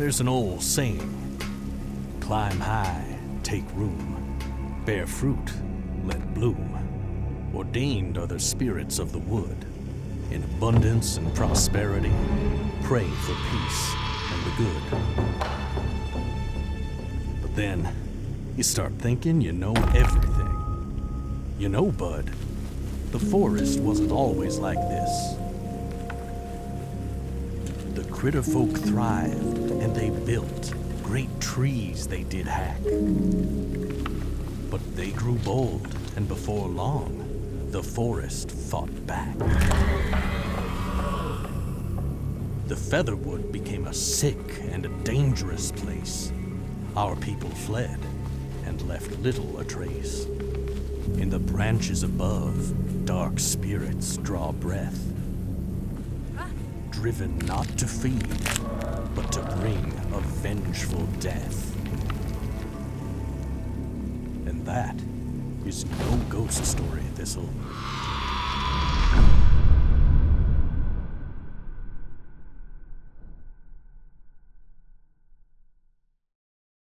There's an old saying, climb high, take room, bear fruit, let bloom. Ordained are the spirits of the wood. In abundance and prosperity, pray for peace and the good. But then, you start thinking you know everything. You know, bud, the forest wasn't always like this. The critter folk thrived, and they built great trees they did hack. But they grew bold, and before long, the forest fought back. The featherwood became a sick and a dangerous place. Our people fled, and left little a trace. In the branches above, dark spirits draw breath, driven not to feed, but to bring a vengeful death. And that is no ghost story, Thistle.